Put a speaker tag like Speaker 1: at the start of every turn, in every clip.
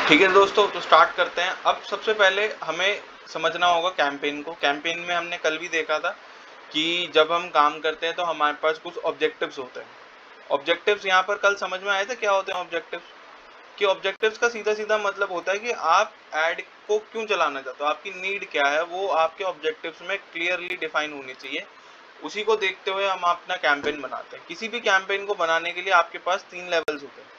Speaker 1: ठीक है दोस्तों, तो स्टार्ट करते हैं। अब सबसे पहले हमें समझना होगा कैंपेन को। कैंपेन में हमने कल भी देखा था कि जब हम काम करते हैं तो हमारे पास कुछ ऑब्जेक्टिव्स होते हैं। ऑब्जेक्टिव्स यहाँ पर कल समझ में आए थे क्या होते हैं ऑब्जेक्टिव्स? कि ऑब्जेक्टिव्स का सीधा सीधा मतलब होता है कि आप ऐड को क्यों चलाना चाहते हो, आपकी नीड क्या है, वो आपके ऑब्जेक्टिव्स में क्लियरली डिफाइन होनी चाहिए। उसी को देखते हुए हम अपना कैंपेन बनाते हैं। किसी भी कैंपेन को बनाने के लिए आपके पास 3 लेवल्स होते हैं।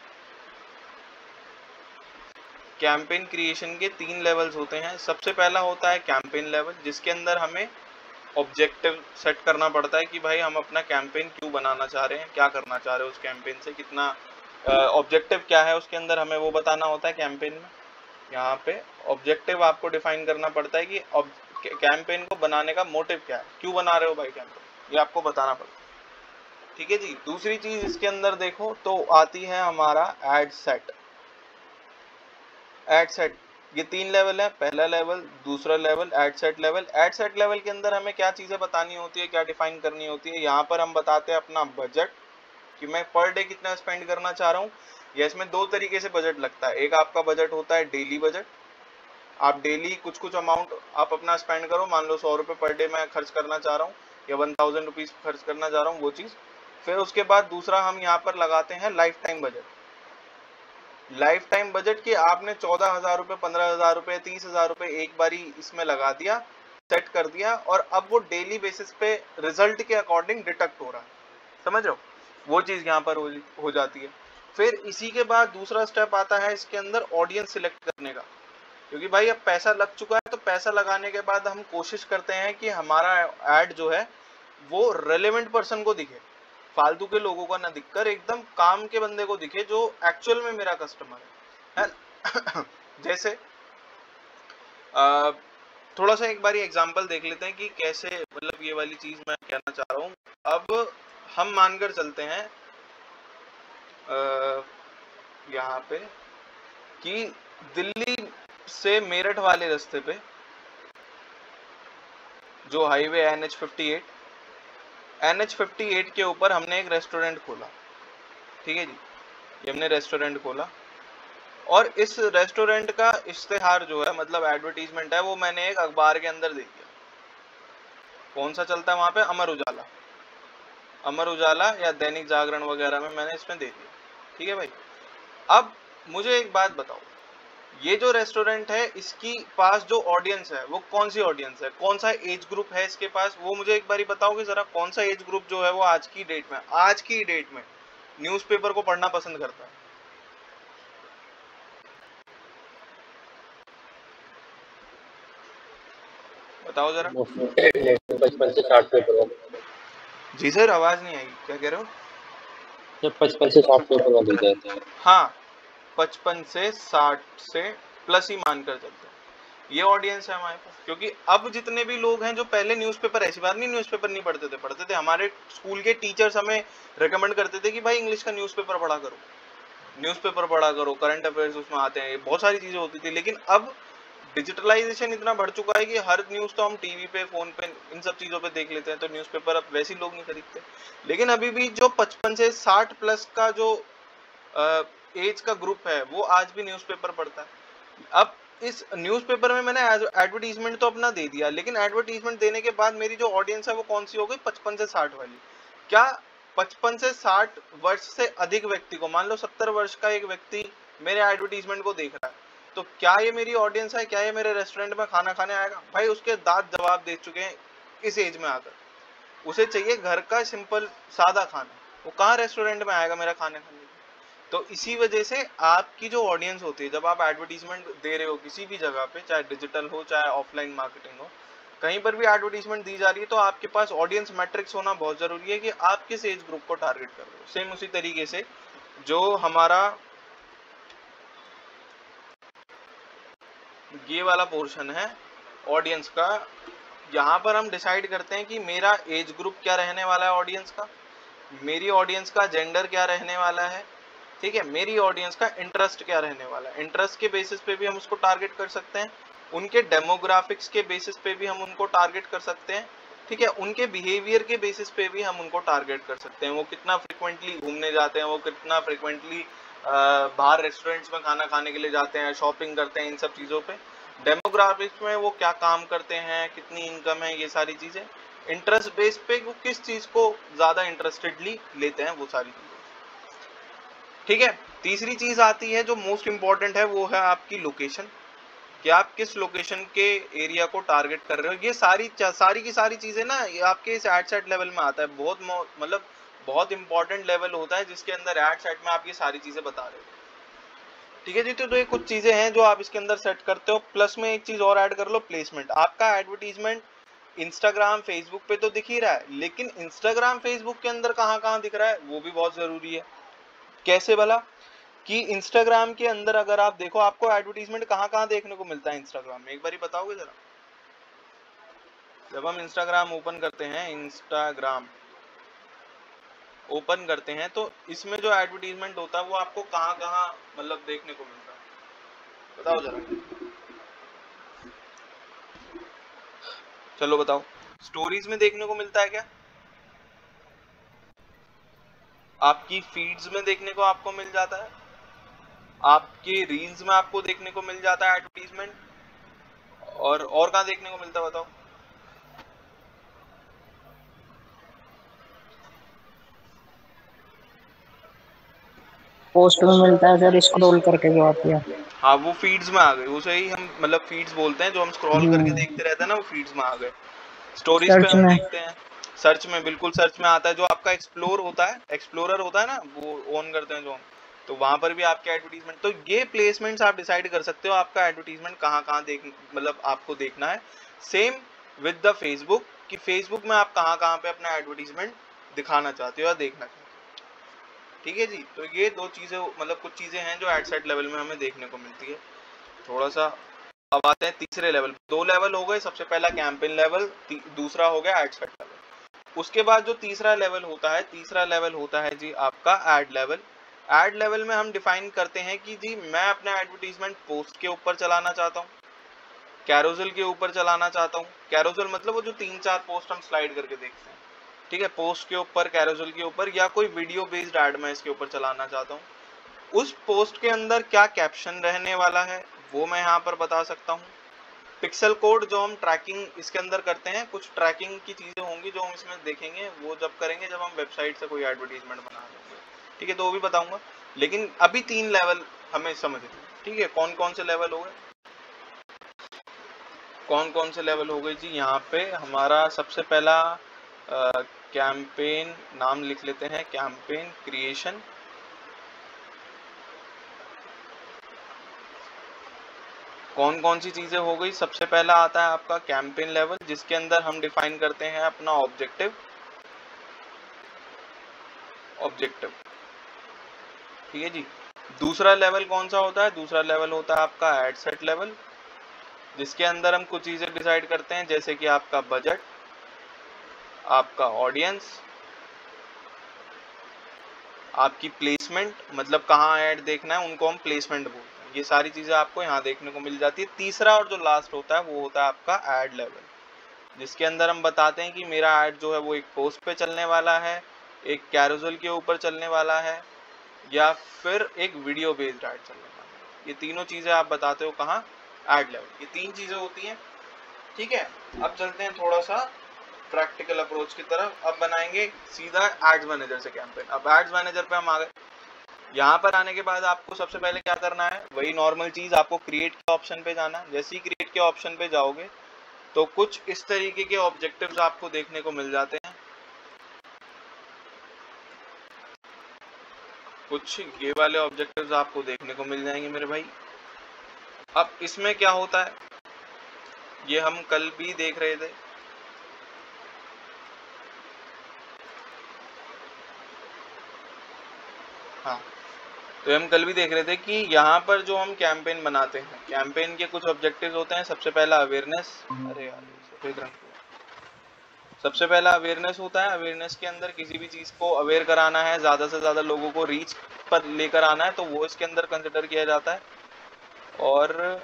Speaker 1: कैंपेन क्रिएशन के 3 लेवल्स होते हैं। सबसे पहला होता है कैंपेन लेवल, जिसके अंदर हमें ऑब्जेक्टिव सेट करना पड़ता है कि भाई हम अपना कैंपेन क्यों बनाना चाह रहे हैं, क्या करना चाह रहे हैं, उस कैंपेन से कितना ऑब्जेक्टिव क्या है उसके अंदर हमें वो बताना होता है कैंपेन में। यहाँ पे ऑब्जेक्टिव आपको डिफाइन करना पड़ता है कि कैंपेन को बनाने का मोटिव क्या है, क्यों बना रहे हो भाई कैंपेन, ये आपको बताना पड़ता है। ठीक है जी। दूसरी चीज इसके अंदर देखो तो आती है हमारा एड सेट। एड सेट, ये 3 लेवल है। पहला लेवल, दूसरा level, ad set level. Ad set level के अंदर हमें क्या चीजें बतानी होती है, क्या डिफाइन करनी होती है। यहाँ पर हम बताते हैं अपना बजट, कि मैं पर डे कितना स्पेंड करना चाह रहा हूँ। या इसमें 2 तरीके से बजट लगता है। एक आपका बजट होता है डेली बजट, आप डेली कुछ कुछ अमाउंट आप अपना स्पेंड करो। मान लो 100 रुपये पर डे मैं खर्च करना चाह रहा हूँ या 1000 रुपीज खर्च करना चाह रहा हूँ, वो चीज। फिर उसके बाद दूसरा हम यहाँ पर लगाते हैं life time budget. Life time budget की आपने 14,000 रुपये, 15,000 रुपये, 30,000 रुपये एक बारी इसमें लगा दिया, सेट कर दिया, और अब वो डेली बेसिस पे रिजल्ट के अकॉर्डिंग डिटेक्ट हो रहा है। समझ रहे हो? वो चीज यहाँ पर हो जाती है। फिर इसी के बाद दूसरा स्टेप आता है इसके अंदर ऑडियंस सिलेक्ट करने का। क्योंकि भाई अब पैसा लग चुका है, तो पैसा लगाने के बाद हम कोशिश करते हैं कि हमारा ऐड जो है वो रेलेवेंट पर्सन को दिखे, फालतू के लोगों का ना दिखकर एकदम काम के बंदे को दिखे जो एक्चुअल में मेरा कस्टमर है। जैसे थोड़ा सा एक बारी एग्जांपल देख लेते हैं कि कैसे, मतलब ये वाली चीज मैं कहना चाह रहा हूँ। अब हम मानकर चलते हैं यहाँ पे कि दिल्ली से मेरठ वाले रास्ते पे जो हाईवे NH58, NH58 के ऊपर हमने एक रेस्टोरेंट खोला। ठीक है जी, ये हमने रेस्टोरेंट खोला, और इस रेस्टोरेंट का इश्तेहार जो है, मतलब एडवर्टीजमेंट है, वो मैंने एक अखबार के अंदर दे दिया। कौन सा चलता है वहां पे? अमर उजाला। अमर उजाला या दैनिक जागरण वगैरह में मैंने इसमें दे दिया। ठीक है भाई। अब मुझे एक बात बताओ, ये जो रेस्टोरेंट है इसकी पास जो ऑडियंस है वो कौन सी ऑडियंस है, कौन सा एज ग्रुप है इसके पास, वो मुझे एक बारी बताओगे जरा। कौन सा एज ग्रुप जो है वो आज की डेट में न्यूज़पेपर को पढ़ना पसंद करता है? बताओ जरा।
Speaker 2: 55 से 60 पेपर।
Speaker 1: जी सर, आवाज नहीं आई, क्या कह रहे हो?
Speaker 2: 55 से 60 पेपर वाली है।
Speaker 1: हाँ, 55 से 60 से प्लस ही मानकर चलते हैं, ये ऑडियंस है हमारे पास। क्योंकि अब जितने भी लोग हैं जो पहले न्यूज़पेपर, ऐसी बात नहीं न्यूज़पेपर नहीं पढ़ते थे, हमारे स्कूल के टीचर्स हमें रेकमेंड करते थे कि भाई इंग्लिश का न्यूज़पेपर पढ़ा करो, न्यूज़पेपर पढ़ा करो, करंट अफेयर्स उसमें आते हैं, बहुत सारी चीजें होती थी। लेकिन अब डिजिटलाइजेशन इतना बढ़ चुका है कि हर न्यूज़ तो हम टीवी पे, फोन पे, इन सब चीज़ों पे देख लेते हैं, तो न्यूज़पेपर अब वैसे ही लोग नहीं खरीदते। लेकिन अभी भी जो 55 से 60 प्लस का जो एज का ग्रुप है वो आज भी न्यूज़पेपर पढ़ता है। अब इस न्यूज़पेपर में मैंने एडवर्टीजमेंट तो अपना दे दिया, लेकिन एडवर्टीजमेंट देने के बाद मेरी जो ऑडियंस है वो कौन सी हो गई? 55 से 60 वाली। क्या 55 से 60 वर्ष से अधिक व्यक्ति को, मान लो 70 वर्ष का एक व्यक्ति मेरे एडवर्टीजमेंट को देख रहा है, तो क्या ये मेरी ऑडियंस है? क्या ये मेरे रेस्टोरेंट में खाना खाने आएगा? भाई उसके दांत जवाब दे चुके हैं इस एज में आकर। उसे चाहिए घर का सिंपल सादा खाना, वो कहाँ रेस्टोरेंट में आएगा मेरा खाने खाने? तो इसी वजह से आपकी जो ऑडियंस होती है, जब आप एडवर्टीजमेंट दे रहे हो किसी भी जगह पे, चाहे डिजिटल हो चाहे ऑफलाइन मार्केटिंग हो, कहीं पर भी एडवर्टीजमेंट दी जा रही है, तो आपके पास ऑडियंस मैट्रिक्स होना बहुत जरूरी है कि आप किस एज ग्रुप को टारगेट कर रहे हो। सेम उसी तरीके से जो हमारा ये वाला पोर्शन है ऑडियंस का, यहाँ पर हम डिसाइड करते हैं कि मेरा एज ग्रुप क्या रहने वाला है ऑडियंस का, मेरी ऑडियंस का जेंडर क्या रहने वाला है, ठीक है, मेरी ऑडियंस का इंटरेस्ट क्या रहने वाला है। इंटरेस्ट के बेसिस पे भी हम उसको टारगेट कर सकते हैं, उनके डेमोग्राफिक्स के बेसिस पे भी हम उनको टारगेट कर सकते हैं, ठीक है, उनके बिहेवियर के बेसिस पे भी हम उनको टारगेट कर सकते हैं। वो कितना फ्रिक्वेंटली घूमने जाते हैं, वो कितना फ्रिक्वेंटली बाहर रेस्टोरेंट्स में खाना खाने के लिए जाते हैं, शॉपिंग करते हैं, इन सब चीज़ों पे। डेमोग्राफिक्स में वो क्या काम करते हैं, कितनी इनकम है, ये सारी चीज़ें। इंटरेस्ट बेस पे वो किस चीज़ को ज़्यादा इंटरेस्टेडली लेते हैं, वो सारी चीज़ें। ठीक है। तीसरी चीज़ आती है जो मोस्ट इम्पॉर्टेंट है, वो है आपकी लोकेशन, कि आप किस लोकेशन के एरिया को टारगेट कर रहे हो। ये सारी की सारी चीज़ें ना, ये आपके इस एड सेट लेवल में आता है। बहुत मतलब बहुत इंपॉर्टेंट लेवल होता है जिसके अंदर एड सेट में आप ये सारी चीज़ें बता रहे हो। ठीक है जी। तो ये कुछ चीज़ें हैं जो आप इसके अंदर सेट करते हो। प्लस में एक चीज़ और ऐड कर लो, प्लेसमेंट। आपका एडवर्टीजमेंट इंस्टाग्राम फेसबुक पे तो दिख ही रहा है, लेकिन इंस्टाग्राम फेसबुक के अंदर कहाँ कहाँ दिख रहा है, वो भी बहुत ज़रूरी है। कैसे भला? कि इंस्टाग्राम के अंदर अगर आप देखो, आपको एडवर्टीजमेंट कहाँ कहाँ देखने को मिलता है इंस्टाग्राम में, एक बार ही बताओगे जरा। जब हम इंस्टाग्राम ओपन करते हैं, इंस्टाग्राम ओपन करते हैं, तो इसमें जो एडवर्टीजमेंट होता है वो आपको कहाँ कहाँ मतलब देखने को मिलता है, बताओ जरा। चलो बताओ। स्टोरीज में देखने को मिलता है क्या? आपकी फीड्स में देखने को आपको मिल जाता है, आपके रील्स में आपको देखने को मिल जाता है एडवर्टीजमेंट, और कहाँ देखने को मिलता है बताओ।
Speaker 3: पोस्ट में मिलता है सर, स्क्रॉल करके जो आती है।
Speaker 1: हाँ, वो फीड्स में आ गए, उसे ही हम मतलब फीड्स बोलते हैं, जो हम स्क्रॉल करके देखते रहते हैं ना, वो फीड्स में आ गए। स्टोरीज पे
Speaker 3: सर्च
Speaker 1: हम
Speaker 3: में।
Speaker 1: देखते हैं, सर्च में, बिल्कुल सर्च में आता है। जो आपका एक्सप्लोर होता है, एक्सप्लोरर होता है ना, वो ऑन करते हैं जो हम, तो वहां पर भी आपके एडवर्टीजमेंट। तो ये प्लेसमेंट्स आप डिसाइड कर सकते हो, आपका एडवर्टीजमेंट कहाँ कहाँ देख मतलब आपको देखना है। सेम विद द फेसबुक, कि फेसबुक में आप कहाँ कहाँ पे अपना एडवर्टीजमेंट दिखाना चाहते हो या देखना चाहते हो। ठीक है जी। तो ये दो चीज़ें मतलब कुछ चीज़ें हैं जो एड सेट लेवल में हमें देखने को मिलती है। थोड़ा सा अब आते हैं तीसरे लेवल। दो लेवल हो गए, सबसे पहला कैंपेन लेवल, दूसरा हो गया एड सेट लेवल। उसके बाद जो तीसरा लेवल होता है, तीसरा लेवल होता है जी आपका एड लेवल। एड लेवल में हम डिफाइन करते हैं कि जी मैं अपना एडवर्टीजमेंट पोस्ट के ऊपर चलाना चाहता हूँ, कैरोसेल के ऊपर चलाना चाहता हूँ। कैरोसेल मतलब वो जो 3-4 पोस्ट हम स्लाइड करके देखते हैं, ठीक है, पोस्ट के ऊपर, कैरोसेल के ऊपर, या कोई वीडियो बेस्ड ऐड मैं इसके ऊपर चलाना चाहता हूँ। उस पोस्ट के अंदर क्या कैप्शन रहने वाला है वो मैं यहाँ पर बता सकता हूँ। पिक्सल कोड जो हम ट्रैकिंग इसके अंदर करते हैं, कुछ ट्रैकिंग की चीज़ें होंगी जो हम इसमें देखेंगे, वो जब करेंगे जब हम वेबसाइट से कोई एडवर्टीजमेंट बना लेंगे, ठीक है, तो वो भी बताऊंगा। लेकिन अभी 3 लेवल हमें समझ लें, ठीक है। कौन कौन से लेवल हो गए, कौन कौन से लेवल हो गए जी। यहाँ पे हमारा सबसे पहला कैंपेन, नाम लिख लेते हैं, कैंपेन क्रिएशन। कौन कौन सी चीज़ें हो गई, सबसे पहला आता है आपका कैंपेन लेवल, जिसके अंदर हम डिफाइन करते हैं अपना ऑब्जेक्टिव, ऑब्जेक्टिव, ठीक है जी। दूसरा लेवल कौन सा होता है, दूसरा लेवल होता है आपका एड सेट लेवल, जिसके अंदर हम कुछ चीज़ें डिसाइड करते हैं, जैसे कि आपका बजट, आपका ऑडियंस, आपकी प्लेसमेंट, मतलब कहाँ ऐड देखना है, उनको हम प्लेसमेंट बोलते हैं। ये सारी चीज़ें आपको यहाँ देखने को मिल जाती है। तीसरा और जो लास्ट होता है वो होता है आपका ऐड लेवल, जिसके अंदर हम बताते हैं कि मेरा ऐड जो है वो एक पोस्ट पे चलने वाला है, एक कैरोसेल के ऊपर चलने वाला है, या फिर एक वीडियो बेस्ड ऐड चलने वाला है। ये तीनों चीज़ें आप बताते हो कहाँ, ऐड लेवल। ये 3 चीज़ें होती हैं, ठीक है। अब चलते हैं थोड़ा सा प्रैक्टिकल अप्रोच की तरफ। अब बनाएंगे सीधा एड्स मैनेजर से कैंपेन। अब एड्स मैनेजर पे हम आ गए। यहाँ पर आने के बाद आपको सबसे पहले क्या करना है, वही नॉर्मल चीज़, आपको क्रिएट के ऑप्शन पे जाना है। जैसे ही क्रिएट के ऑप्शन पे जाओगे तो कुछ इस तरीके के ऑब्जेक्टिव्स आपको देखने को मिल जाते हैं, कुछ ये वाले ऑब्जेक्टिव्स आपको देखने को मिल जाएंगे मेरे भाई। अब इसमें क्या होता है, ये हम कल भी देख रहे थे। हाँ, तो हम कल भी देख रहे थे कि यहाँ पर जो हम कैंपेन बनाते हैं, कैंपेन के कुछ ऑब्जेक्टिव्स होते हैं। सबसे पहला अवेयरनेस, अरे यार सफेद रंग, सबसे पहला अवेयरनेस होता है। अवेयरनेस के अंदर किसी भी चीज़ को अवेयर कराना है, ज़्यादा से ज़्यादा लोगों को रीच पर लेकर आना है, तो वो इसके अंदर कंसिडर किया जाता है। और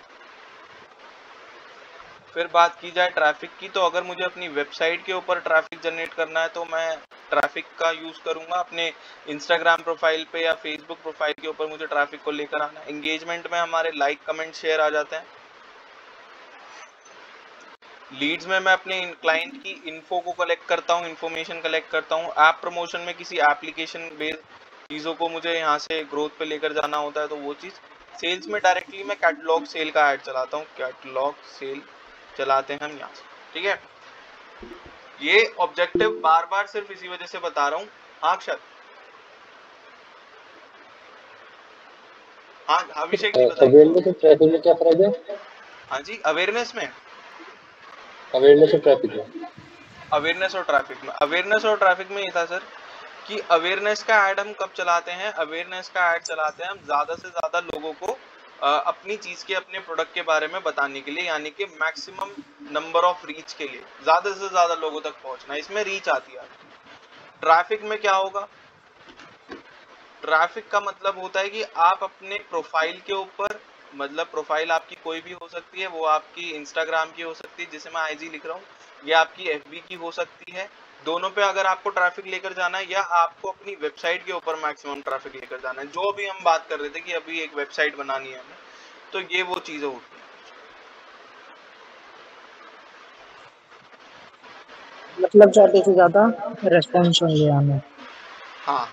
Speaker 1: फिर बात की जाए ट्रैफिक की, तो अगर मुझे अपनी वेबसाइट के ऊपर ट्रैफिक जनरेट करना है तो मैं ट्रैफिक का यूज करूंगा अपने इंस्टाग्राम प्रोफाइल पे या फेसबुक प्रोफाइल के ऊपर, मुझे ट्रैफिक को लेकर आना है। एंगेजमेंट में हमारे लाइक कमेंट शेयर आ जाते हैं। लीड्स में मैं अपने क्लाइंट की इन्फो को कलेक्ट करता हूँ, इन्फॉर्मेशन कलेक्ट करता हूँ। ऐप प्रमोशन में किसी एप्लीकेशन बेस्ड चीज़ों को मुझे यहाँ से ग्रोथ पे लेकर जाना होता है, तो वो चीज़। सेल्स में डायरेक्टली मैं कैटलॉग सेल का ऐड चलाता हूँ, कैटलॉग सेल चलाते हैं हम यहाँ से, ठीक है। ये ऑब्जेक्टिव बार बार सिर्फ इसी वजह से बता रहा हूँ। हाँ अक्षर, हाँ अभिषेक जी बताइए।
Speaker 2: अवेयरनेस और ट्रैफिक में क्या फर्क है?
Speaker 1: हाँ जी, अवेयरनेस में,
Speaker 2: अवेयरनेस और ट्रैफिक में,
Speaker 1: अवेयरनेस और ट्रैफिक में, अवेयरनेस और ट्रैफिक में ये था सर कि अवेयरनेस का ऐड हम कब चलाते हैं, अवेयरनेस का ऐड चलाते हैं हम ज़्यादा से ज़्यादा लोगों को अपनी चीज़ के, अपने प्रोडक्ट के बारे में बताने के लिए, यानी कि मैक्सिमम नंबर ऑफ रीच के लिए, ज़्यादा से ज़्यादा लोगों तक पहुंचना, इसमें रीच आती है। ट्रैफिक में क्या होगा, ट्रैफिक का मतलब होता है कि आप अपने प्रोफाइल के ऊपर, मतलब प्रोफाइल आपकी कोई भी हो सकती है, वो आपकी इंस्टाग्राम की हो सकती है जिसे मैं आईजी लिख रहा हूँ, या आपकी एफबी की हो सकती है। दोनों पे अगर आपको ट्रैफिक लेकर जाना है, या आपको अपनी वेबसाइट के ऊपर मैक्सिमम ट्रैफिक लेकर जाना है, जो अभी हम बात कर रहे थे कि अभी एक वेबसाइट बनानी है हमें, तो ये वो चीजें होती हैं।
Speaker 3: मतलब ज्यादा से ज्यादा रेस्पॉन्स होंगे हमें।
Speaker 1: हाँ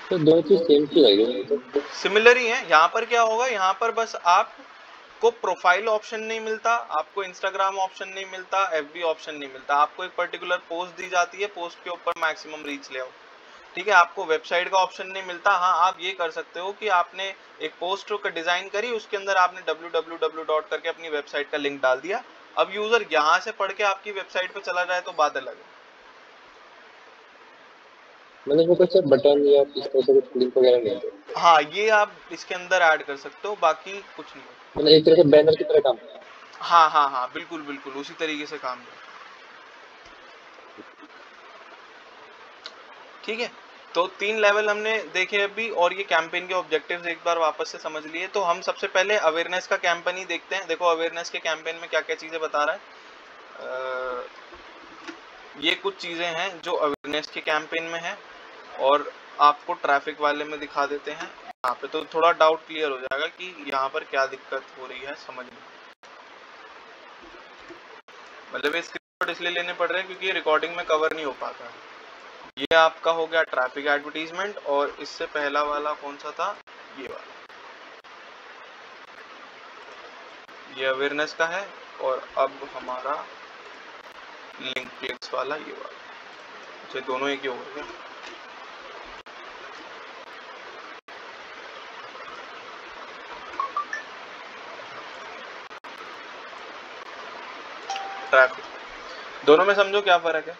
Speaker 2: तो दो चीज सेम सी लग रही है तो।
Speaker 1: सिमिलर ही है। यहाँ पर क्या होगा, यहाँ पर बस आपको प्रोफाइल ऑप्शन नहीं मिलता, आपको इंस्टाग्राम ऑप्शन नहीं मिलता, एफबी ऑप्शन नहीं मिलता, आपको एक पर्टिकुलर पोस्ट दी जाती है, पोस्ट के ऊपर मैक्सिमम रीच ले आओ, ठीक है। आपको वेबसाइट का ऑप्शन नहीं मिलता। हाँ आप ये कर सकते हो कि आपने एक पोस्ट का डिजाइन करी, उसके अंदर आपने www डॉट करके अपनी वेबसाइट का लिंक डाल दिया, अब यूजर यहाँ से पढ़ के आपकी वेबसाइट पे चला जाए तो बात अलग है।
Speaker 2: मतलब वो कुछ बटन या इस तरह से कुछ लिंक वगैरह नहीं है?
Speaker 1: हाँ ये आप इसके अंदर ऐड कर सकते हो, बाकी कुछ नहीं है।
Speaker 2: मतलब एक तरह से बैनर की तरह काम है।
Speaker 1: हाँ हाँ हाँ बिल्कुल बिल्कुल उसी तरीके से काम है, ठीक है। तो 3 लेवल हमने देखे अभी, और ये कैंपेन के ऑब्जेक्टिव्स एक बार वापस से समझ लिए। तो हम सबसे पहले अवेयरनेस का कैंपेन ही देखते हैं। देखो अवेयरनेस के कैंपेन में क्या क्या चीजें बता रहा है। ये कुछ चीजें हैं जो अवेयरनेस के कैंपेन में है, और आपको ट्रैफिक वाले में दिखा देते हैं यहाँ पे, तो थोड़ा डाउट क्लियर हो जाएगा कि यहाँ पर क्या दिक्कत हो रही है समझ में। मतलब ये स्क्रीनशॉट इसलिए लेने पड़ रहे हैं क्योंकि ये रिकॉर्डिंग में कवर नहीं हो पाता है। ये आपका हो गया ट्रैफिक एडवर्टीजमेंट, और इससे पहला वाला कौन सा था, ये वाला, ये अवेयरनेस का है। और अब हमारा लिंक क्लिक्स वाला ये वाला, अच्छा दोनों एक ही हो गए। ट्रैफिक, दोनों में समझो क्या फर्क है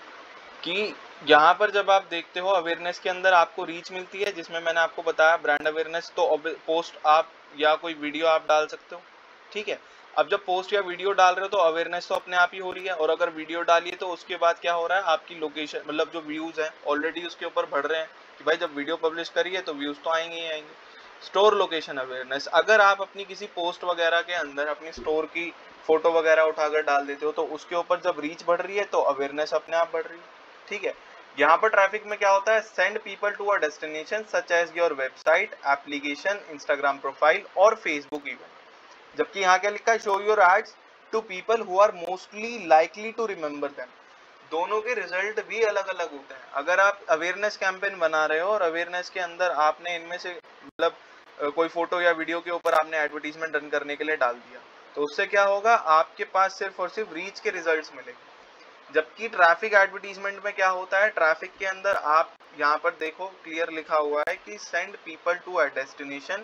Speaker 1: कि यहाँ पर जब आप देखते हो अवेयरनेस के अंदर आपको रीच मिलती है, जिसमें मैंने आपको बताया ब्रांड अवेयरनेस, तो पोस्ट आप या कोई वीडियो आप डाल सकते हो, ठीक है। अब जब पोस्ट या वीडियो डाल रहे हो तो अवेयरनेस तो अपने आप ही हो रही है, और अगर वीडियो डालिए तो उसके बाद क्या हो रहा है, आपकी लोकेशन, मतलब जो व्यूज हैं ऑलरेडी उसके ऊपर बढ़ रहे हैं कि भाई जब वीडियो पब्लिश करिए तो व्यूज तो आएंगे ही आएंगे। स्टोर लोकेशन अवेयरनेस, अगर आप अपनी किसी पोस्ट वगैरह के अंदर अपनी स्टोर की फोटो वगैरह उठाकर डाल देते हो तो उसके ऊपर जब रीच बढ़ रही है तो अवेयरनेस अपने आप बढ़ रही है, ठीक है। यहाँ पर ट्रैफिक में क्या होता है, send people to a destination such as your website, application, Instagram profile और फेसबुक इवेंट। जबकि यहाँ क्या लिखा है, show your ads to people who are mostly likely to remember them. दोनों के रिजल्ट भी अलग अलग होते हैं। अगर आप अवेयरनेस कैंपेन बना रहे हो और अवेयरनेस के अंदर आपने इनमें से मतलब कोई फोटो या वीडियो के ऊपर आपने एडवर्टीजमेंट रन करने के लिए डाल दिया, तो उससे क्या होगा, आपके पास सिर्फ और सिर्फ रीच के रिजल्ट्स मिलेंगे। जबकि ट्रैफिक एडवर्टीजमेंट में क्या होता है, ट्रैफिक के अंदर आप यहाँ पर देखो क्लियर लिखा हुआ है कि send people to a destination,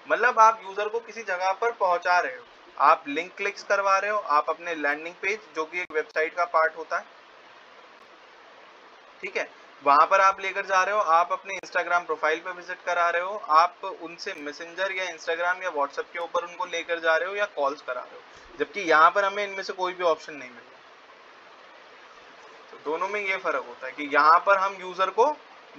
Speaker 1: मतलब आप यूजर को किसी जगह पर पहुंचा रहे हो, आप लिंक क्लिक्स करवा रहे हो, आप अपने लैंडिंग पेज जो कि एक वेबसाइट का पार्ट होता है, ठीक है, वहां पर आप लेकर जा रहे हो, आप अपने इंस्टाग्राम प्रोफाइल पे विजिट करा रहे हो, आप उनसे मैसेंजर या इंस्टाग्राम या व्हाट्सएप के ऊपर उनको लेकर जा रहे हो या कॉल्स करा रहे हो। जबकि यहाँ पर हमें इनमें से कोई भी ऑप्शन नहीं मिल रहा। तो दोनों में ये फर्क होता है कि यहाँ पर हम यूजर को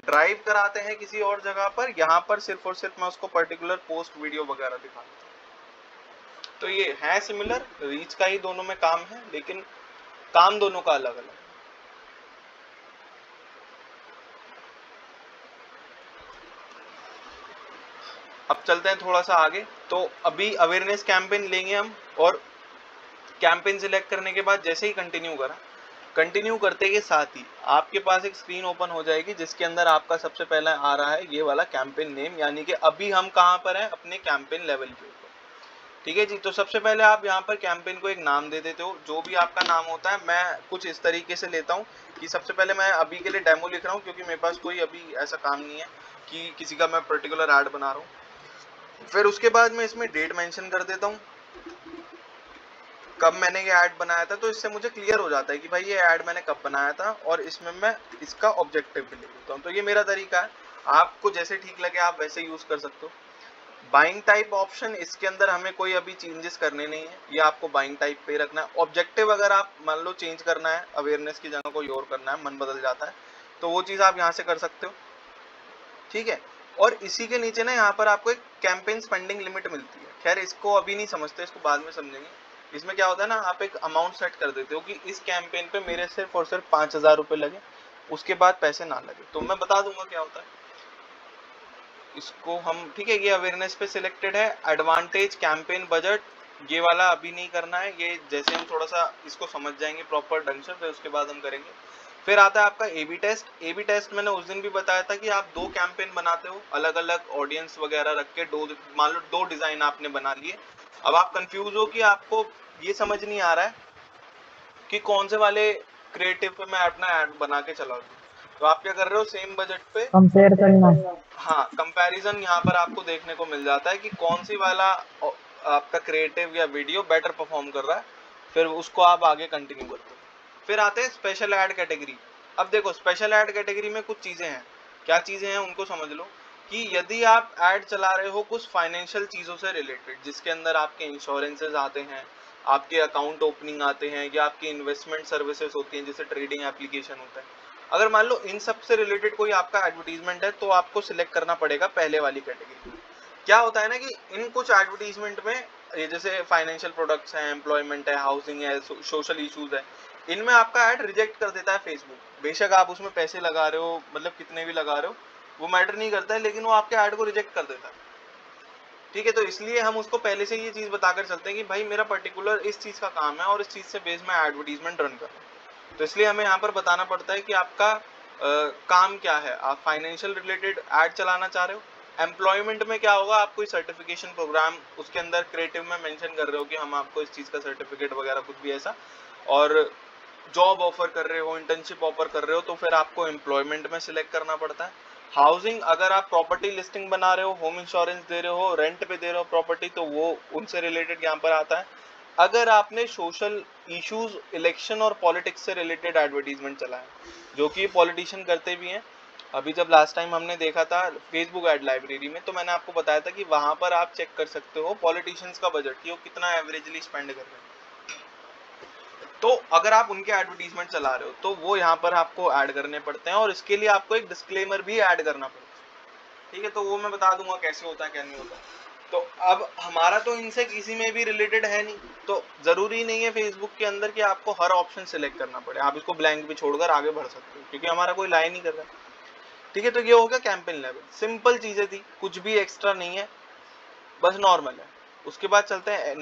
Speaker 1: ड्राइव कराते हैं किसी और जगह पर, यहाँ पर सिर्फ और सिर्फ मैं उसको पर्टिकुलर पोस्ट वीडियो वगैरह दिखाता हूँ। तो ये है सिमिलर, रीच का ही दोनों में काम है, लेकिन काम दोनों का अलग अलग। अब चलते हैं थोड़ा सा आगे। तो अभी अवेयरनेस कैंपेन लेंगे हम, और कैंपेन सिलेक्ट करने के बाद जैसे ही कंटिन्यू करा, कंटिन्यू करते के साथ ही आपके पास एक स्क्रीन ओपन हो जाएगी जिसके अंदर आपका सबसे पहले आ रहा है ये वाला कैंपेन नेम, यानी कि अभी हम कहाँ पर हैं, अपने कैंपेन लेवल के ऊपर। ठीक है जी। तो सबसे पहले आप यहाँ पर कैंपेन को एक नाम दे देते हो, जो भी आपका नाम होता है। मैं कुछ इस तरीके से लेता हूँ कि सबसे पहले मैं अभी के लिए डेमो लिख रहा हूँ, क्योंकि मेरे पास कोई अभी ऐसा काम नहीं है कि किसी का मैं पर्टिकुलर ऐड बना रहा हूँ। फिर उसके बाद मैं इसमें डेट मेंशन कर देता हूँ कब मैंने ये ऐड बनाया था, तो इससे मुझे क्लियर हो जाता है कि भाई ये ऐड मैंने कब बनाया था, और इसमें मैं इसका ऑब्जेक्टिव भी लिख देता हूँ। तो ये मेरा तरीका है, आपको जैसे ठीक लगे आप वैसे यूज कर सकते हो। बाइंग टाइप ऑप्शन, इसके अंदर हमें कोई अभी चेंजेस करने नहीं है, ये आपको बाइंग टाइप पे रखना है। ऑब्जेक्टिव अगर आप मान लो चेंज करना है, अवेयरनेस की जगह कोई और करना है, मन बदल जाता है, तो वो चीज आप यहाँ से कर सकते हो। ठीक है। और इसी के नीचे ना यहाँ पर आपको एक कैंपेन स्पेंडिंग लिमिट मिलती है। खैर इसको अभी नहीं समझते, इसको बाद में समझेंगे। इसमें क्या होता है ना, आप एक अमाउंट सेट कर देते हो कि इस कैंपेन पे मेरे सिर्फ और सिर्फ 5,000 रुपए लगे, उसके बाद पैसे ना लगे। तो मैं बता दूंगा क्या होता है इसको हम। ठीक है, ये अवेयरनेस पे सिलेक्टेड है। एडवांटेज कैंपेन बजट, ये वाला अभी नहीं करना है, ये जैसे हम थोड़ा सा इसको समझ जाएंगे प्रॉपर ढंग से, फिर उसके बाद हम करेंगे। फिर आता है आपका A B test. A B test मैंने उस दिन भी बताया था कि आप 2 कैंपेन बनाते हो, अलग अलग ऑडियंस वगैरह रख के, मान लो 2 डिजाइन आपने बना लिए। अब आप कंफ्यूज हो कि आपको ये समझ नहीं आ रहा है कि कौन से वाले क्रिएटिव पे मैं अपना ऐड बना के चला दूं, तो आप क्या कर रहे हो, सेम बजट पे
Speaker 3: कंपेयर करना।
Speaker 1: हाँ कंपैरिजन यहाँ पर आपको देखने को मिल जाता है कि कौन सी वाला आपका क्रिएटिव या वीडियो बेटर परफॉर्म कर रहा है, फिर उसको आप आगे कंटिन्यू करते हो। फिर आते हैं स्पेशल ऐड कैटेगरी। अब देखो स्पेशल ऐड कैटेगरी में कुछ चीजें हैं, क्या चीजें हैं उनको समझ लो। कि यदि आप ऐड चला रहे हो कुछ फाइनेंशियल चीजों से रिलेटेड, जिसके अंदर आपके इंश्योरेंसेज आते हैं, आपके अकाउंट ओपनिंग आते हैं, या आपकी इन्वेस्टमेंट सर्विसेज होती हैं जैसे ट्रेडिंग एप्लीकेशन होता है, अगर मान लो इन सब से रिलेटेड कोई आपका एडवर्टीजमेंट है, तो आपको सिलेक्ट करना पड़ेगा पहले वाली कैटेगरी। क्या होता है ना कि इन कुछ एडवर्टीजमेंट में, ये जैसे फाइनेंशियल प्रोडक्ट्स हैं, एम्प्लॉयमेंट है, हाउसिंग है, सोशल इश्यूज है, इनमें आपका ऐड रिजेक्ट कर देता है फेसबुक। बेशक आप उसमें पैसे लगा रहे हो, मतलब कितने भी लगा रहे हो, वो मैटर नहीं करता है, लेकिन वो आपके ऐड को रिजेक्ट कर देता है। ठीक है, तो इसलिए हम उसको पहले से ये चीज बताकर चलते हैं कि भाई मेरा पर्टिकुलर इस चीज का काम है और इस चीज से बेस में एडवर्टीजमेंट रन कर रहा हूँ। तो इसलिए हमें यहाँ पर बताना पड़ता है कि आपका काम क्या है। आप फाइनेंशियल रिलेटेड ऐड चलाना चाह रहे हो, एम्प्लॉयमेंट में क्या होगा, आप कोई सर्टिफिकेशन प्रोग्राम उसके अंदर क्रिएटिव में मेंशन कर रहे हो कि हम आपको इस चीज का सर्टिफिकेट वगैरह कुछ भी ऐसा, और जॉब ऑफर कर रहे हो, इंटर्नशिप ऑफर कर रहे हो, तो फिर आपको एम्प्लॉयमेंट में सिलेक्ट करना पड़ता है। हाउसिंग, अगर आप प्रॉपर्टी लिस्टिंग बना रहे हो, होम इंश्योरेंस दे रहे हो, रेंट पे दे रहे हो प्रॉपर्टी, तो वो उनसे रिलेटेड यहाँ पर आता है। अगर आपने सोशल इश्यूज, इलेक्शन और पॉलिटिक्स से रिलेटेड एडवर्टीजमेंट चला है, जो कि पॉलिटिशियन करते भी हैं। अभी जब लास्ट टाइम हमने देखा था फेसबुक एड लाइब्रेरी में, तो मैंने आपको बताया था कि वहां पर आप चेक कर सकते हो पॉलिटिशियंस का बजट कि वो कितना एवरेजली स्पेंड कर रहे हैं। तो अगर आप उनके एडवर्टीजमेंट चला रहे हो, तो वो यहाँ पर आपको ऐड करने पड़ते हैं, और इसके लिए आपको एक डिस्क्लेमर भी ऐड करना पड़ता है। ठीक है, तो वो मैं बता दूंगा कैसे होता है क्या नहीं होता। तो अब हमारा तो इनसे किसी में भी रिलेटेड है नहीं, तो जरूरी नहीं है फेसबुक के अंदर कि आपको हर ऑप्शन सिलेक्ट करना पड़े, आप इसको ब्लैंक भी छोड़कर आगे बढ़ सकते हो, क्योंकि हमारा कोई लाइन नहीं कर रहा। ठीक है, तो ये हो गया कैंपेन लेवल। सिंपल चीजें थी, कुछ भी एक्स्ट्रा नहीं है, बस नॉर्मल है। उसके बाद चलते हैं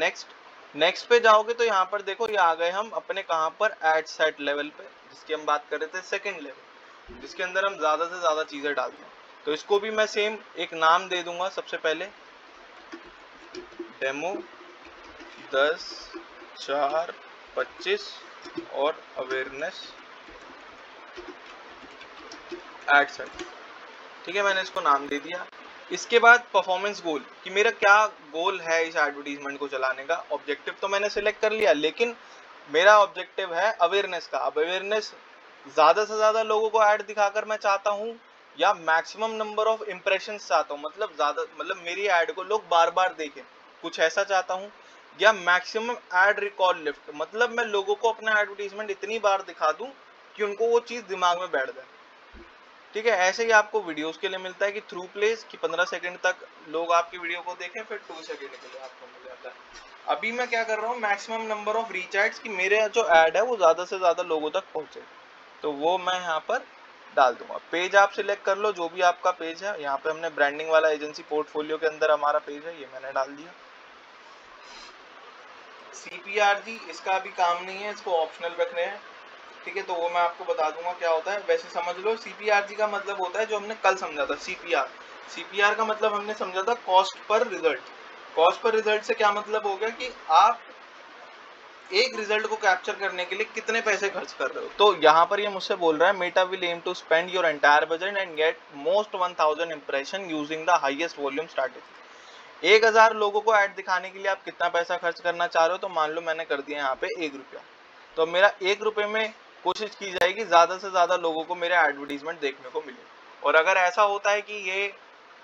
Speaker 1: नेक्स्ट पे जाओगे तो यहाँ पर देखो, ये आ गए हम अपने कहाँ पर, एड सेट लेवल पे, जिसकी हम बात कर रहे थे सेकंड लेवल, जिसके अंदर हम ज्यादा से ज्यादा चीजें डालते हैं। तो इसको भी मैं सेम एक नाम दे दूंगा, सबसे पहले डेमो 10/4/25 और अवेयरनेस एड सेट। ठीक है, मैंने इसको नाम दे दिया। इसके बाद परफॉर्मेंस गोल, कि मेरा क्या गोल है इस एडवर्टीजमेंट को चलाने का। ऑब्जेक्टिव तो मैंने सिलेक्ट कर लिया, लेकिन मेरा ऑब्जेक्टिव है अवेयरनेस का। अब अवेयरनेस, ज्यादा से ज्यादा लोगों को ऐड दिखाकर मैं चाहता हूँ, या मैक्सिमम नंबर ऑफ इम्प्रेशन चाहता हूँ, मतलब मेरी ऐड को लोग बार बार देखें, कुछ ऐसा चाहता हूँ, या मैक्सिमम ऐड रिकॉल लिफ्ट, मतलब मैं लोगों को अपना एडवर्टीजमेंट इतनी बार दिखा दूं कि उनको वो चीज दिमाग में बैठ जाए। ठीक है, ऐसे ही आपको वीडियोस के लिए मिलता है कि थ्रू प्लेस, कि 15 सेकंड तक लोग आपकी वीडियो को देखें, फिर 2 सेकंड के लिए आपको मिल जाता है। अभी मैं क्या कर रहा हूँ, maximum number of reach ads, कि मेरे जो ऐड है वो ज्यादा से ज्यादा लोगों तक पहुंचे, तो वो मैं यहाँ पर डाल दूंगा। पेज आप सिलेक्ट कर लो, जो भी आपका पेज है। यहाँ पे हमने ब्रांडिंग वाला एजेंसी पोर्टफोलियो के अंदर हमारा पेज है, ये मैंने डाल दिया। CPRG इसका अभी काम नहीं है, इसको ऑप्शनल रख रहे हैं, ठीक है, तो वो मैं आपको बता दूंगा क्या होता है। वैसे समझ लो CPRG का मतलब होता है जो हमने कल समझा था, CPR का मतलब हमने समझा था cost per result. Cost per result से क्या मतलब हो गया कि आप एक रिजल्ट को कैप्चर करने के लिए कितने पैसे खर्च कर रहे हो। तो यहाँ पर ये मुझसे बोल रहा है Meta will aim to spend your entire budget and get most 1000 impression using the highest volume strategy. 1000 लोगों को ऐड दिखाने के लिए आप कितना पैसा खर्च करना चाह रहे हो, तो मान लो मैंने कर दिया यहाँ पे 1 रुपया, तो मेरा 1 रुपये में कोशिश की जाएगी ज्यादा से ज्यादा लोगों को मेरा एडवर्टीजमेंट देखने को मिले। और अगर ऐसा होता है कि ये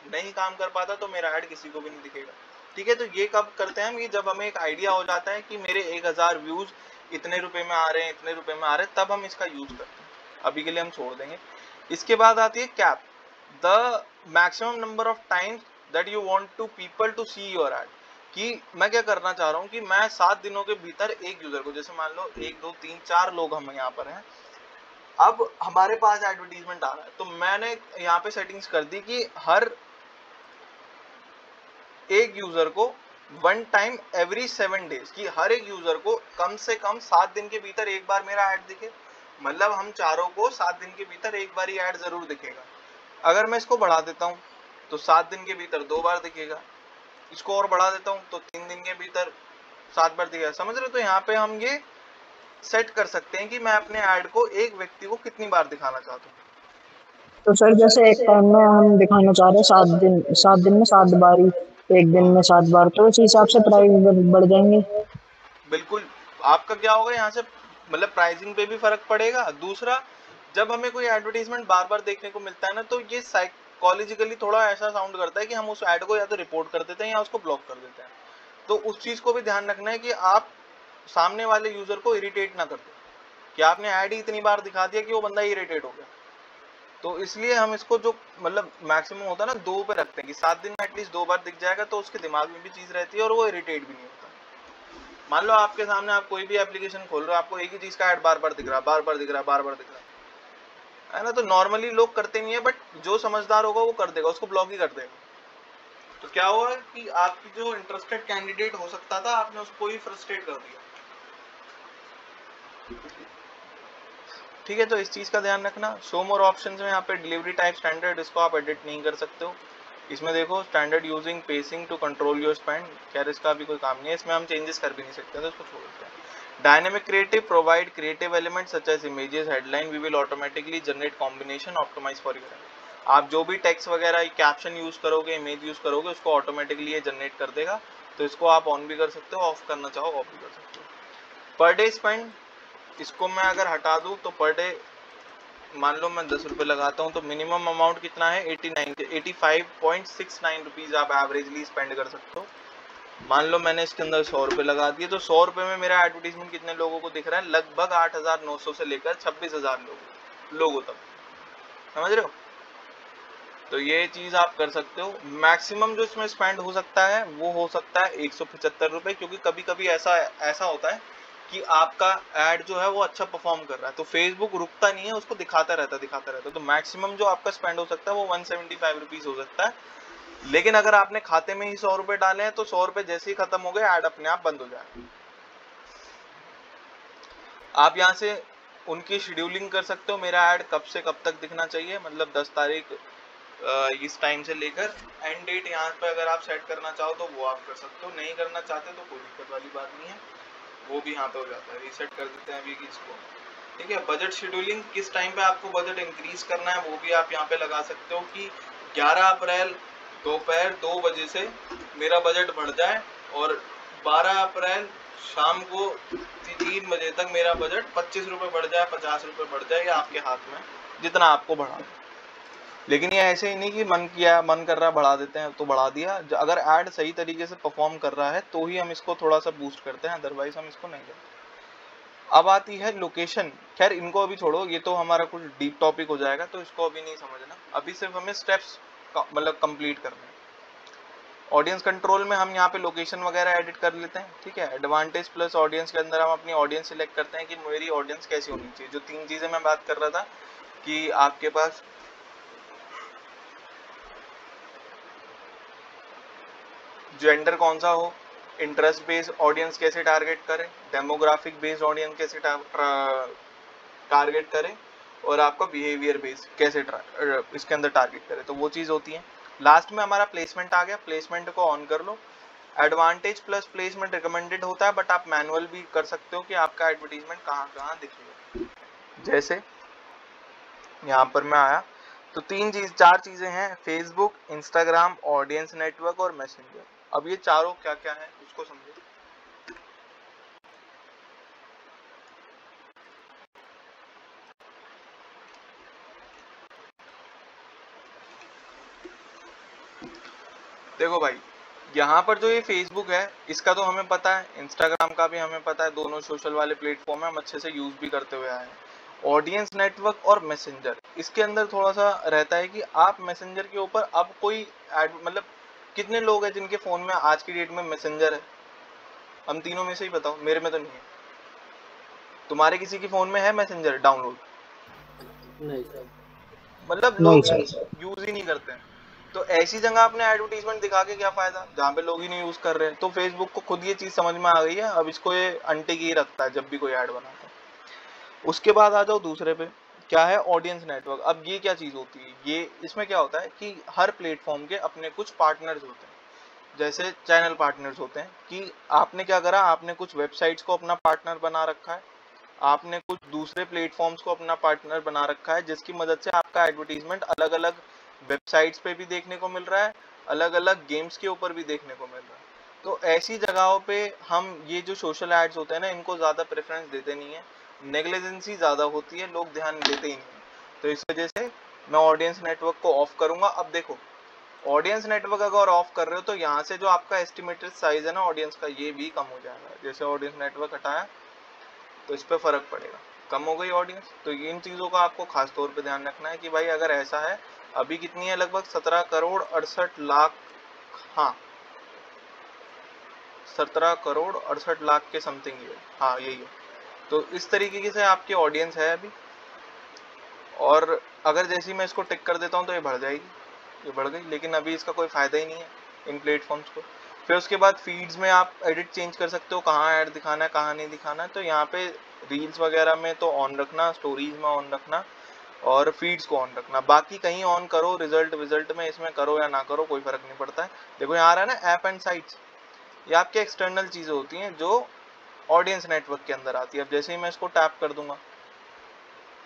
Speaker 1: नहीं काम कर पाता तो मेरा ऐड किसी को भी नहीं दिखेगा, ठीक है। तो ये कब करते हैं हम, ये जब हमें एक आइडिया हो जाता है कि मेरे 1000 व्यूज इतने रुपए में आ रहे हैं, इतने रुपए में आ रहे हैं, तब हम इसका यूज करते हैं। अभी के लिए हम छोड़ देंगे। इसके बाद आती है cap, the maximum number of times that you want to people to see your ad. कि मैं क्या करना चाह रहा हूँ कि मैं 7 दिनों के भीतर एक यूजर को, जैसे मान लो 1 2 3 4 लोग हम यहाँ पर हैं, अब हमारे पास एडवर्टीजमेंट आ रहा है, तो मैंने यहाँ पे सेटिंग्स कर दी कि हर एक यूजर को 1 टाइम एवरी 7 डेज, कि हर एक यूजर को कम से कम 7 दिन के भीतर एक बार मेरा ऐड दिखे। मतलब हम चारों को 7 दिन के भीतर एक बार ही ऐड जरूर दिखेगा। अगर मैं इसको बढ़ा देता हूँ तो 7 दिन के भीतर 2 बार दिखेगा, इसको और बढ़ा देता हूँ तो 3 दिन के भीतर 7 बार दिखेगा। समझ रहे हो? तो यहाँ पे हम ये सेट कर सकते हैं कि मैं अपने ऐड को एक व्यक्ति को कितनी बार दिखाना चाहता हूँ।
Speaker 3: तो सर जैसे एक टाइम में हम दिखाना चाह रहे हैं 7 दिन में 7 बारी, एक दिन में 7 बार, तो उस हिसाब से प्राइस बढ़ जाएंगे।
Speaker 1: बिल्कुल, आपका क्या होगा यहाँ से, मतलब प्राइसिंग पे भी फर्क पड़ेगा। दूसरा, जब हमें कोई एडवर्टीजमेंट बार बार देखने को मिलता है ना, तो ये साइकोलॉजिकली थोड़ा ऐसा साउंड करता है कि हम उस ऐड को या तो रिपोर्ट कर देते हैं या उसको ब्लॉक कर देते हैं। तो उस चीज को भी ध्यान रखना है कि आप सामने वाले यूजर को इरिटेट ना कर दो, कि आपने ऐड ही इतनी बार दिखा दिया कि वो बंदा इरिटेट हो गया। तो इसलिए हम इसको जो मतलब मैक्सिमम होता है ना 2 पे रखते हैं कि 7 दिन में एटलीस्ट 2 बार दिख जाएगा, तो उसके दिमाग में भी चीज रहती है और वो इरिटेट भी नहीं होता। मान लो आपके सामने आप कोई भी एप्लीकेशन खोल रहे हो, आपको एक ही चीज का ऐड बार बार दिख रहा है, बार बार दिख रहा है, बार बार दिख रहा है ना, तो नॉर्मली लोग करते नहीं है, बट जो समझदार होगा वो कर देगा, उसको ब्लॉक ही कर देगा। तो क्या हुआ कि आपकी जो इंटरेस्टेड कैंडिडेट हो सकता था, आपने उसको ही फ्रस्ट्रेट कर दिया, ठीक है। तो इस चीज का ध्यान रखना। शो मोर ऑप्शंस में यहाँ पे डिलीवरी टाइप स्टैंडर्ड, इसको आप एडिट नहीं कर सकते हो। इसमें देखो standard using pacing to control your spend, खैर इसका भी कोई काम नहीं है, इसमें हम चेंजेस कर भी नहीं सकते, तो इसको छोड़ देते हैं। Dynamic creative, provide creative element such as images, headline, we will automatically generate combination optimise for your. आप जो भी टेक्स्ट वगैरह कैप्शन यूज करोगे, इमेज यूज करोगे, उसको ऑटोमेटिकली ये जनरेट कर देगा। तो इसको आप ऑन भी कर सकते हो, ऑफ करना चाहो ऑफ भी कर सकते हो। पर डे स्पेंड, इसको मैं अगर हटा दूं तो पर डे मान लो मैं 10 रुपये लगाता हूँ, तो मिनिमम अमाउंट कितना है 85.69 रुपीज आप एवरेजली स्पेंड कर सकते हो। मान लो मैंने इसके अंदर 100 रुपये लगा दिए, तो 100 रुपये में मेरा एडवर्टीजमेंट कितने लोगों को दिख रहा है, लगभग 8900 से लेकर 26,000 लोगों तक। समझ रहे हो? तो ये चीज आप कर सकते हो। मैक्सिमम जो इसमें स्पेंड हो सकता है वो हो सकता है 175 रुपये, क्योंकि कभी कभी ऐसा होता है कि आपका ऐड जो है वो अच्छा परफॉर्म कर रहा है, तो फेसबुक रुकता नहीं है, उसको दिखाता रहता। तो मैक्सिमम जो आपका स्पेंड हो सकता है वो 175 रुपीज हो सकता है। लेकिन अगर आपने खाते में ही 100 रुपए डाले हैं, तो 100 रुपए जैसे ही खत्म हो गए ऐड अपने आप बंद हो जाए। आप यहाँ से उनकी शेड्यूलिंग कर सकते हो, मेरा ऐड कब से कब तक दिखना चाहिए, मतलब 10 तारीख इस टाइम से लेकर एंड डेट यहाँ पे अगर आप सेट करना चाहो तो वो आप कर सकते हो, नहीं करना चाहते तो कोई दिक्कत वाली बात नहीं है, वो भी यहाँ पे हो जाता है। रीसेट कर देते हैं अभी इसको, ठीक है। बजट शेड्यूलिंग, किस टाइम पे आपको बजट इंक्रीज करना है वो भी आप यहाँ पे लगा सकते हो कि 11 अप्रैल दोपहर 2 बजे से मेरा बजट बढ़ जाए और 12 अप्रैल शाम को 3 बजे तक मेरा बजट 25 रुपये बढ़ जाए, 50 रुपये बढ़ जाए, या आपके हाथ में जितना आपको बढ़ा। लेकिन ये ऐसे ही नहीं कि मन किया, मन कर रहा बढ़ा देते हैं तो बढ़ा दिया। अगर ऐड सही तरीके से परफॉर्म कर रहा है तो ही हम इसको थोड़ा सा बूस्ट करते हैं, अदरवाइज हम इसको नहीं करते। अब आती है लोकेशन, खैर इनको अभी छोड़ो, ये तो हमारा कुछ डीप टॉपिक हो जाएगा, तो इसको अभी नहीं समझना। अभी सिर्फ हमें स्टेप्स मतलब कंप्लीट करने हैं। ऑडियंस कंट्रोल में हम यहाँ पे लोकेशन वगैरह एडिट कर लेते हैं, ठीक है। एडवांटेज प्लस ऑडियंस के अंदर हम अपनी ऑडियंस सिलेक्ट करते हैं कि मेरी ऑडियंस कैसी होनी चाहिए, जो 3 चीजें मैं बात कर रहा था कि आपके पास जेंडर कौन सा हो, इंटरेस्ट बेस्ड ऑडियंस कैसे टारगेट करें, डेमोग्राफिक बेस्ड ऑडियंस कैसे टारगेट करें, और आपका बिहेवियर बेस्ड कैसे इसके अंदर टारगेट करें। तो वो चीज़ होती है। लास्ट में हमारा प्लेसमेंट आ गया, प्लेसमेंट को ऑन कर लो। एडवांटेज प्लस प्लेसमेंट रिकमेंडेड होता है, बट आप मैनुअल भी कर सकते हो कि आपका एडवर्टीजमेंट कहाँ कहाँ दिखेगा। जैसे यहाँ पर मैं आया तो चार चीजें हैं, फेसबुक, इंस्टाग्राम, ऑडियंस नेटवर्क और मैसेंजर। अब ये चारों क्या क्या है उसको समझो। देखो भाई, यहाँ पर जो ये फेसबुक है इसका तो हमें पता है, इंस्टाग्राम का भी हमें पता है, दोनों सोशल वाले प्लेटफॉर्म है, हम अच्छे से यूज भी करते हुए आए हैं। ऑडियंस नेटवर्क और मैसेंजर, इसके अंदर थोड़ा सा रहता है कि आप मैसेंजर के ऊपर अब कोई मतलब कितने लोग हैं जिनके फोन में आज की डेट में मैसेंजर है? हम तीनों में से ही बताओ, मेरे में तो नहीं है। तुम्हारे किसी के फोन में है मैसेंजर डाउनलोड?
Speaker 2: नहीं सर।
Speaker 1: मतलब
Speaker 3: नहीं
Speaker 1: लोग
Speaker 3: सर।
Speaker 1: यूज ही नहीं करते हैं। तो ऐसी जगह अपने एडवर्टीजमेंट दिखा के क्या फायदा जहाँ पे लोग ही नहीं यूज कर रहे हैं। तो फेसबुक को खुद ये चीज समझ में आ गई है, अब इसको ये अनटिक ही रखता है जब भी कोई ऐड बनाता है। उसके बाद आ जाओ दूसरे पे, क्या है ऑडियंस नेटवर्क। अब ये क्या चीज होती है, ये इसमें क्या होता है कि हर प्लेटफॉर्म के अपने कुछ पार्टनर्स होते हैं, जैसे चैनल पार्टनर्स होते हैं कि आपने क्या करा, आपने कुछ वेबसाइट्स को अपना पार्टनर बना रखा है, आपने कुछ दूसरे प्लेटफॉर्म्स को अपना पार्टनर बना रखा है, जिसकी मदद से आपका एडवर्टीजमेंट अलग अलग वेबसाइट्स पे भी देखने को मिल रहा है, अलग अलग गेम्स के ऊपर भी देखने को मिल रहा है। तो ऐसी जगहों पे हम ये जो सोशल एड्स होते हैं ना, इनको ज़्यादा प्रेफरेंस देते नहीं है, नेग्लिजेंसी ज़्यादा होती है, लोग ध्यान देते ही नहीं। तो इस वजह से मैं ऑडियंस नेटवर्क को ऑफ करूंगा। अब देखो, ऑडियंस नेटवर्क अगर ऑफ कर रहे हो तो यहाँ से जो आपका एस्टिमेटेड साइज है ना ऑडियंस का, ये भी कम हो जाएगा। जैसे ऑडियंस नेटवर्क हटाया तो इस पर फर्क पड़ेगा, कम हो गई ऑडियंस। तो इन चीज़ों का आपको खास तौर पे ध्यान रखना है कि भाई अगर ऐसा है, अभी कितनी है, लगभग 17 करोड़ 68 लाख, हाँ 17 करोड़ 68 लाख के समथिंग है, हाँ यही है। तो इस तरीके से आपकी ऑडियंस है अभी। और अगर जैसे मैं इसको टिक कर देता हूँ तो ये बढ़ जाएगी, ये बढ़ गई, लेकिन अभी इसका कोई फायदा ही नहीं है इन प्लेटफॉर्म्स को। फिर उसके बाद फीड्स में आप एडिट चेंज कर सकते हो, कहाँ ऐड दिखाना है कहाँ नहीं दिखाना है। तो यहाँ पे रील्स वगैरह में तो ऑन रखना, स्टोरीज में ऑन रखना, और फीड्स को ऑन रखना। बाकी कहीं ऑन करो, रिजल्ट में इसमें करो या ना करो, कोई फर्क नहीं पड़ता है। देखो यहाँ आ रहा है ना ऐप एंड साइट्स, ये आपके एक्सटर्नल चीजें होती हैं जो ऑडियंस नेटवर्क के अंदर आती है। अब जैसे ही मैं इसको टैप कर दूंगा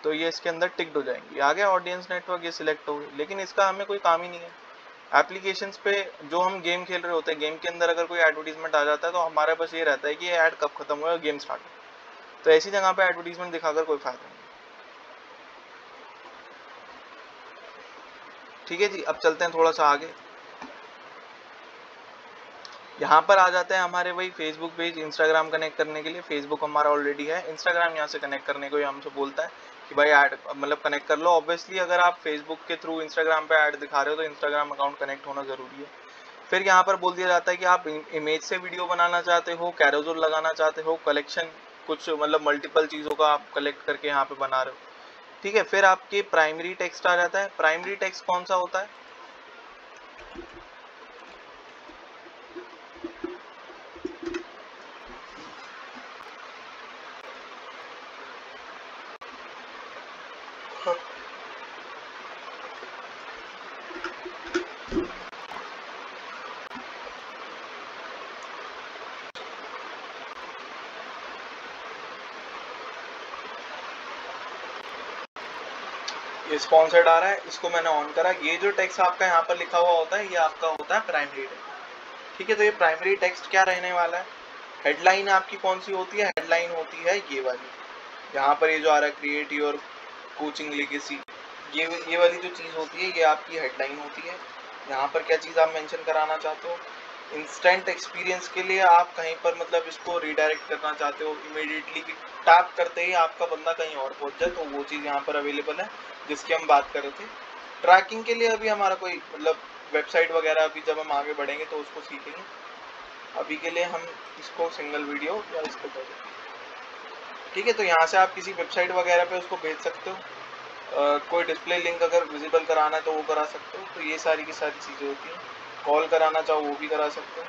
Speaker 1: तो ये इसके अंदर टिक्ड हो जाएंगी, आ गया ऑडियंस नेटवर्क, ये सिलेक्ट हो गई। लेकिन इसका हमें कोई काम ही नहीं है। एप्लीकेशंस पे जो हम गेम खेल रहे होते हैं, गेम के अंदर अगर कोई एडवर्टीजमेंट आ जाता है तो हमारे पास ये रहता है कि ये ऐड कब खत्म हुआ और गेम स्टार्ट हो। तो ऐसी जगह पे एडवर्टीजमेंट दिखाकर कोई फायदा नहीं। ठीक है जी, अब चलते हैं थोड़ा सा आगे। यहाँ पर आ जाते हैं हमारे वही फेसबुक पेज, इंस्टाग्राम कनेक्ट करने के लिए। फेसबुक हमारा ऑलरेडी है, इंस्टाग्राम यहाँ से कनेक्ट करने को हमसे बोलता है कि भाई ऐड मतलब कनेक्ट कर लो। ऑब्वियसली अगर आप फेसबुक के थ्रू इंस्टाग्राम पे ऐड दिखा रहे हो तो इंस्टाग्राम अकाउंट कनेक्ट होना जरूरी है। फिर यहाँ पर बोल दिया जाता है कि आप इमेज से वीडियो बनाना चाहते हो, कैरोजल लगाना चाहते हो, कलेक्शन कुछ मतलब मल्टीपल चीज़ों का आप कलेक्ट करके यहाँ पे बना रहे हो। ठीक है, फिर आपके प्राइमरी टेक्स्ट आ जाता है। प्राइमरी टेक्स्ट कौन सा होता है? ये स्पॉन्सर्ड आ रहा है, इसको मैंने ऑन करा। ये जो टेक्स्ट आपका यहाँ पर लिखा हुआ होता है, ये आपका होता है प्राइमरी टेक्स्ट। ठीक है, तो ये प्राइमरी टेक्स्ट क्या रहने वाला है? हेडलाइन आपकी कौन सी होती है? हेडलाइन होती है ये वाली, यहाँ पर ये जो आ रहा है क्रिएट योर कोचिंग लेगेसी, ये वाली जो चीज़ होती है ये आपकी हेडलाइन होती है। यहाँ पर क्या चीज़ आप मेंशन कराना चाहते हो? इंस्टेंट एक्सपीरियंस के लिए आप कहीं पर मतलब इसको रिडायरेक्ट करना चाहते हो इमीडिएटली, कि टैप करते ही आपका बंदा कहीं और पहुंच जाए, तो वो चीज़ यहाँ पर अवेलेबल है जिसकी हम बात कर रहे थे। ट्रैकिंग के लिए अभी हमारा कोई मतलब वेबसाइट वगैरह अभी जब हम आगे बढ़ेंगे तो उसको सीखेंगे। अभी के लिए हम इसको सिंगल वीडियो या इसको कर देंगे। ठीक है, तो यहाँ से आप किसी वेबसाइट वगैरह पे उसको भेज सकते हो। कोई डिस्प्ले लिंक अगर विजिबल कराना है तो वो करा सकते हो। तो ये सारी की सारी चीज़ें होती हैं। कॉल कराना चाहो वो भी करा सकते हो,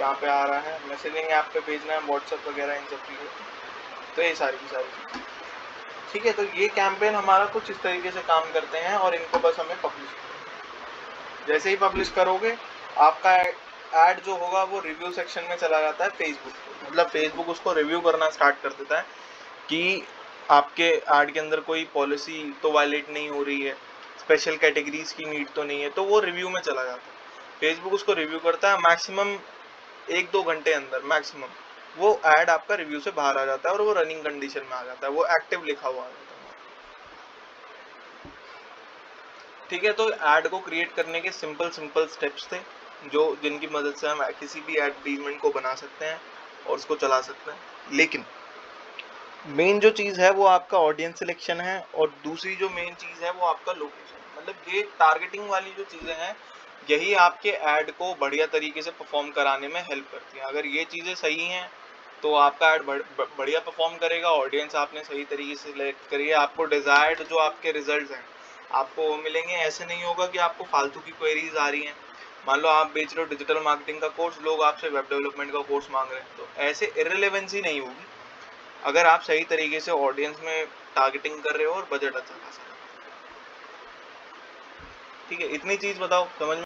Speaker 1: यहाँ पे आ रहा है, मैसेजिंग ऐप पे भेजना है, व्हाट्सएप वगैरह, इन सब चीज़ों तो ये सारी की सारी चीज़ें। ठीक है, तो ये कैंपेन हमारा कुछ इस तरीके से काम करते हैं और इनको बस हमें पब्लिश करना। जैसे ही पब्लिश करोगे आपका ऐड जो होगा वो रिव्यू सेक्शन में चला जाता है फेसबुक पे। मतलब फेसबुक उसको रिव्यू करना स्टार्ट कर देता है कि आपके ऐड के अंदर कोई पॉलिसी तो वायलेट नहीं हो रही है, स्पेशल कैटेगरीज की नीड तो नहीं है, तो वो रिव्यू में चला जाता है। फेसबुक उसको रिव्यू करता है, मैक्सिमम 1-2 घंटे अंदर मैक्सिमम वो ऐड आपका रिव्यू से बाहर आ जाता है और वो रनिंग कंडीशन में आ जाता है, वो एक्टिव लिखा हुआ आ जाता है। ठीक है, तो ऐड को क्रिएट करने के सिंपल स्टेप्स थे जो जिनकी मदद से हम किसी भी एडवर्टीजमेंट को बना सकते हैं और उसको चला सकते हैं। लेकिन मेन जो चीज़ है वो आपका ऑडियंस सिलेक्शन है और दूसरी जो मेन चीज़ है वो आपका लोकेशन। मतलब ये टारगेटिंग वाली जो चीज़ें हैं यही आपके ऐड को बढ़िया तरीके से परफॉर्म कराने में हेल्प करती हैं। अगर ये चीज़ें सही हैं तो आपका ऐड बढ़िया परफॉर्म करेगा, ऑडियंस आपने सही तरीके से सिलेक्ट करी है, आपको डिजायर्ड जो आपके रिजल्ट्स हैं आपको वो मिलेंगे। ऐसे नहीं होगा कि आपको फालतू की क्वेरीज आ रही हैं। मान लो आप बेच रहे हो डिजिटल मार्केटिंग का कोर्स, लोग आपसे वेब डेवलपमेंट का कोर्स मांग रहे हैं, तो ऐसे इर्रेलेवेंसी नहीं होगी अगर आप सही तरीके से ऑडियंस में टारगेटिंग कर रहे हो और बजट अच्छा खासा। ठीक है, इतनी चीज बताओ समझ में